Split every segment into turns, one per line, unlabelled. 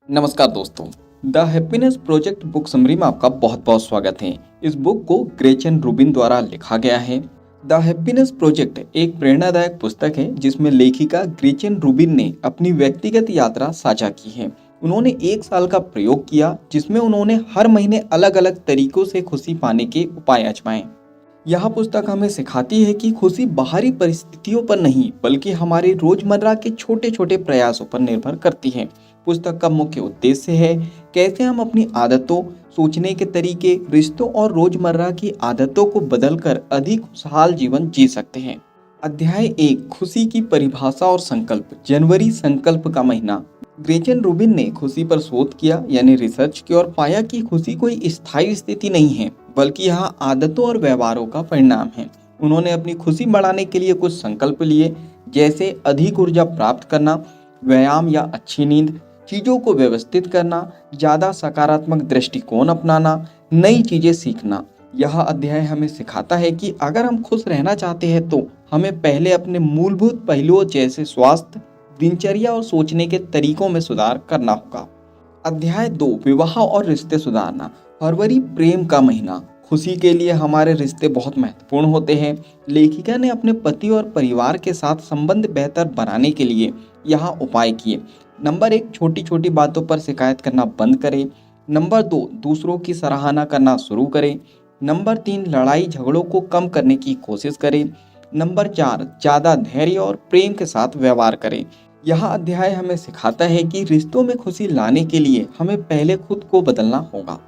नमस्कार दोस्तों। The happiness project book summary में आपका बहुत बहुत स्वागत है। इस बुक को ग्रेचन रूबिन द्वारा लिखा गया है। द हैप्पीनेस प्रोजेक्ट एक प्रेरणादायक पुस्तक है जिसमें लेखिका ग्रेचन रूबिन ने अपनी व्यक्तिगत यात्रा साझा की है। उन्होंने 1 साल का प्रयोग किया जिसमें उन्होंने हर महीने अलग अलग तरीकों से खुशी पाने के उपाय आजमाए। यह पुस्तक हमें सिखाती है कि खुशी बाहरी परिस्थितियों पर नहीं बल्कि हमारे रोजमर्रा के छोटे छोटे प्रयासों पर निर्भर करती है। पुस्तक का मुख्य उद्देश्य है कैसे हम अपनी आदतों, सोचने के तरीके, रिश्तों और रोजमर्रा की आदतों को बदलकर अधिक खुशहाल जीवन जी सकते हैं। अध्याय 1, खुशी की परिभाषा और संकल्प। जनवरी संकल्प का महीना। ग्रेचन रूबिन ने खुशी पर शोध किया यानी रिसर्च की और पाया कि खुशी कोई स्थायी स्थिति नहीं है बल्कि यह आदतों और व्यवहारों का परिणाम है। उन्होंने अपनी खुशी बढ़ाने के लिए कुछ संकल्प लिए, जैसे अधिक ऊर्जा प्राप्त करना, व्यायाम या अच्छी नींद, चीज़ों को व्यवस्थित करना, ज़्यादा सकारात्मक दृष्टिकोण अपनाना, नई चीज़ें सीखना। यह अध्याय हमें सिखाता है कि अगर हम खुश रहना चाहते हैं तो हमें पहले अपने मूलभूत पहलुओं जैसे स्वास्थ्य, दिनचर्या और सोचने के तरीकों में सुधार करना होगा। अध्याय 2, विवाह और रिश्ते सुधारना। फरवरी प्रेम का महीना। खुशी के लिए हमारे रिश्ते बहुत महत्वपूर्ण होते हैं। लेखिका ने अपने पति और परिवार के साथ संबंध बेहतर बनाने के लिए यहाँ उपाय किए। नंबर 1, छोटी छोटी बातों पर शिकायत करना बंद करें। नंबर 2, दूसरों की सराहना करना शुरू करें। नंबर 3, लड़ाई झगड़ों को कम करने की कोशिश करें। नंबर 4, ज़्यादा धैर्य और प्रेम के साथ व्यवहार करें। यह अध्याय हमें सिखाता है कि रिश्तों में खुशी लाने के लिए हमें पहले खुद को बदलना होगा।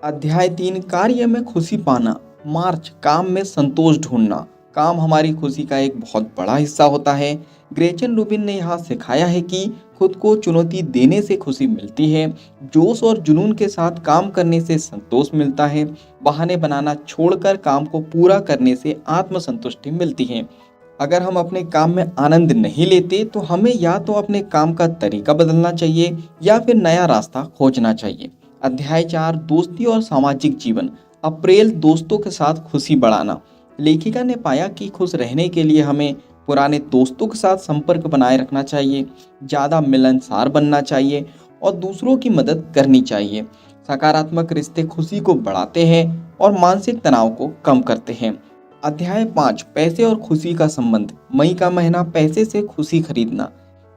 अध्याय 3, कार्य में खुशी पाना। मार्च, काम में संतोष ढूंढना। काम हमारी खुशी का एक बहुत बड़ा हिस्सा होता है। ग्रेचन रूबिन ने यहाँ सिखाया है कि खुद को चुनौती देने से खुशी मिलती है, जोश और जुनून के साथ काम करने से संतोष मिलता है, बहाने बनाना छोड़कर काम को पूरा करने से आत्मसंतुष्टि मिलती है। अगर हम अपने काम में आनंद नहीं लेते तो हमें या तो अपने काम का तरीका बदलना चाहिए या फिर नया रास्ता खोजना चाहिए। अध्याय 4, दोस्ती और सामाजिक जीवन। अप्रैल, दोस्तों के साथ खुशी बढ़ाना। लेखिका ने पाया कि खुश रहने के लिए हमें पुराने दोस्तों के साथ संपर्क बनाए रखना चाहिए, ज़्यादा मिलनसार बनना चाहिए और दूसरों की मदद करनी चाहिए। सकारात्मक रिश्ते खुशी को बढ़ाते हैं और मानसिक तनाव को कम करते हैं। अध्याय 5, पैसे और खुशी का संबंध। मई का महीना, पैसे से खुशी खरीदना।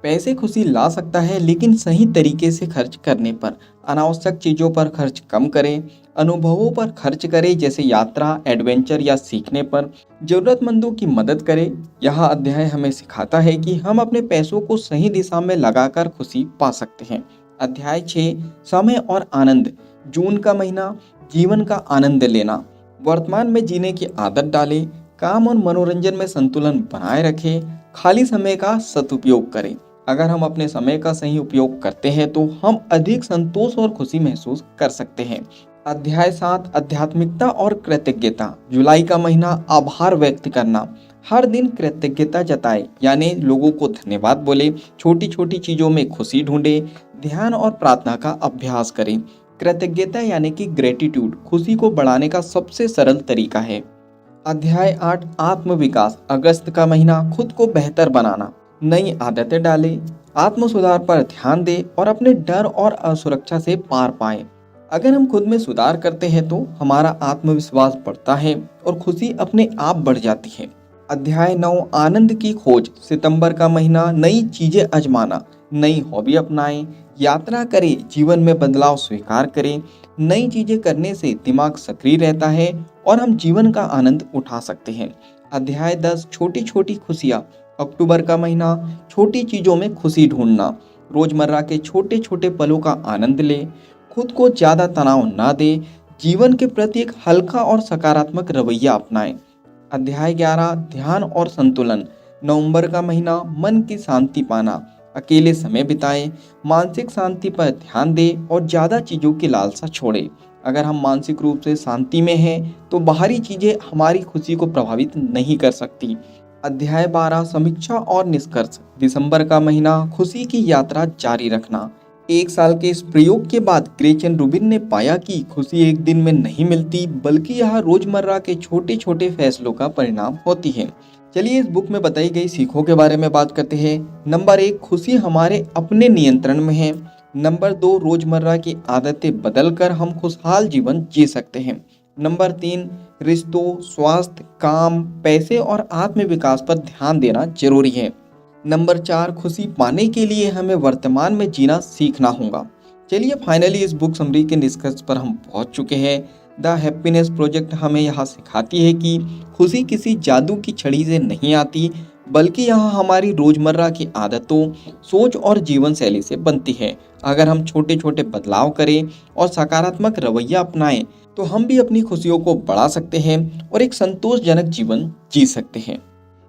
पैसे खुशी ला सकता है लेकिन सही तरीके से खर्च करने पर। अनावश्यक चीज़ों पर खर्च कम करें, अनुभवों पर खर्च करें जैसे यात्रा, एडवेंचर या सीखने पर। जरूरतमंदों की मदद करें। यह अध्याय हमें सिखाता है कि हम अपने पैसों को सही दिशा में लगाकर खुशी पा सकते हैं। अध्याय 6, समय और आनंद। जून का महीना, जीवन का आनंद लेना। वर्तमान में जीने की आदत डालें, काम और मनोरंजन में संतुलन बनाए रखें, खाली समय का सदुपयोग करें। अगर हम अपने समय का सही उपयोग करते हैं तो हम अधिक संतोष और खुशी महसूस कर सकते हैं। अध्याय 7, आध्यात्मिकता और कृतज्ञता। जुलाई का महीना, आभार व्यक्त करना। हर दिन कृतज्ञता जताए यानी लोगों को धन्यवाद बोले, छोटी छोटी चीज़ों में खुशी ढूंढे, ध्यान और प्रार्थना का अभ्यास करें। कृतज्ञता यानी कि ग्रेटिट्यूड खुशी को बढ़ाने का सबसे सरल तरीका है। अध्याय 8, आत्मविकास। अगस्त का महीना, खुद को बेहतर बनाना। नई आदतें डालें, आत्म सुधार पर ध्यान दें और अपने डर और असुरक्षा से पार पाएं। अगर हम खुद में सुधार करते हैं तो हमारा आत्मविश्वास बढ़ता है और खुशी अपने आप बढ़ जाती है। अध्याय 9, आनंद की खोज। सितंबर का महीना, नई चीजें आजमाना। नई हॉबी अपनाएं, यात्रा करें, जीवन में बदलाव स्वीकार करें। नई चीजें करने से दिमाग सक्रिय रहता है और हम जीवन का आनंद उठा सकते हैं। अध्याय 10, छोटी छोटी खुशियाँ। अक्टूबर का महीना, छोटी चीज़ों में खुशी ढूंढना। रोजमर्रा के छोटे छोटे पलों का आनंद लें, खुद को ज़्यादा तनाव ना दें, जीवन के प्रति एक हल्का और सकारात्मक रवैया अपनाएं। अध्याय 11, ध्यान और संतुलन। नवंबर का महीना, मन की शांति पाना। अकेले समय बिताएं, मानसिक शांति पर ध्यान दें और ज़्यादा चीज़ों की लालसा छोड़ें। अगर हम मानसिक रूप से शांति में हैं तो बाहरी चीज़ें हमारी खुशी को प्रभावित नहीं कर सकती। अध्याय 12, समीक्षा और निष्कर्ष। दिसंबर का महीना, खुशी की यात्रा जारी रखना। 1 साल के इस प्रयोग के बाद ग्रेचन रूबिन ने पाया कि खुशी एक दिन में नहीं मिलती बल्कि यह रोजमर्रा के छोटे छोटे फैसलों का परिणाम होती है। चलिए इस बुक में बताई गई सीखों के बारे में बात करते हैं। नंबर 1, खुशी हमारे अपने नियंत्रण में है। नंबर 2, रोजमर्रा की आदतें बदलकर हम खुशहाल जीवन जी सकते हैं। नंबर 3, रिश्तों, स्वास्थ्य, काम, पैसे और आत्म विकास पर ध्यान देना जरूरी है। नंबर 4, खुशी पाने के लिए हमें वर्तमान में जीना सीखना होगा। चलिए फाइनली इस बुक समरी के निष्कर्ष पर हम पहुंच चुके हैं। द हैप्पीनेस प्रोजेक्ट हमें यहाँ सिखाती है कि खुशी किसी जादू की छड़ी से नहीं आती, बल्कि यह हमारी रोजमर्रा की आदतों, सोच और जीवन शैली से बनती है। अगर हम छोटे छोटे बदलाव करें और सकारात्मक रवैया अपनाएं तो हम भी अपनी खुशियों को बढ़ा सकते हैं और एक संतोषजनक जीवन जी सकते हैं।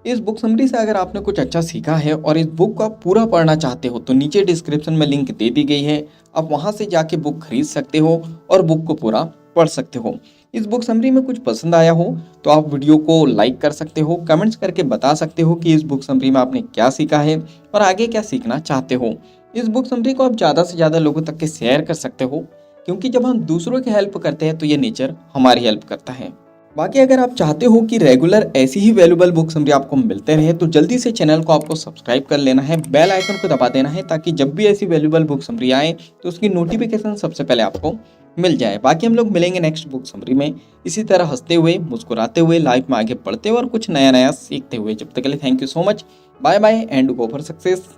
इस बुक समरी से अगर आपने कुछ अच्छा सीखा है और इस बुक को आप पूरा पढ़ना चाहते हो तो नीचे डिस्क्रिप्शन में लिंक दे दी गई है, आप वहां से जाके बुक खरीद सकते हो और बुक को पूरा पढ़ सकते हो। इस बुक समरी में कुछ पसंद आया हो तो आप वीडियो को लाइक कर सकते हो, कमेंट्स करके बता सकते हो कि इस बुक समरी में आपने क्या सीखा है और आगे क्या सीखना चाहते हो। इस बुक समरी को आप ज़्यादा से ज़्यादा लोगों तक के शेयर कर सकते हो, क्योंकि जब हम दूसरों की हेल्प करते हैं तो ये नेचर हमारी हेल्प करता है। बाकी अगर आप चाहते हो कि रेगुलर ऐसी ही वैल्यूबल बुक समरी आपको मिलते रहे तो जल्दी से चैनल को आपको सब्सक्राइब कर लेना है, बेल आइकन को दबा देना है, ताकि जब भी ऐसी वैल्यूबल बुक समरी आए तो उसकी नोटिफिकेशन सबसे पहले आपको मिल जाए। बाकी हम लोग मिलेंगे नेक्स्ट बुक समरी में इसी तरह हंसते हुए, मुस्कुराते हुए, लाइफ में आगे बढ़ते हुए और कुछ नया नया सीखते हुए। जब तक के लिए thank you so much, bye bye and go for success.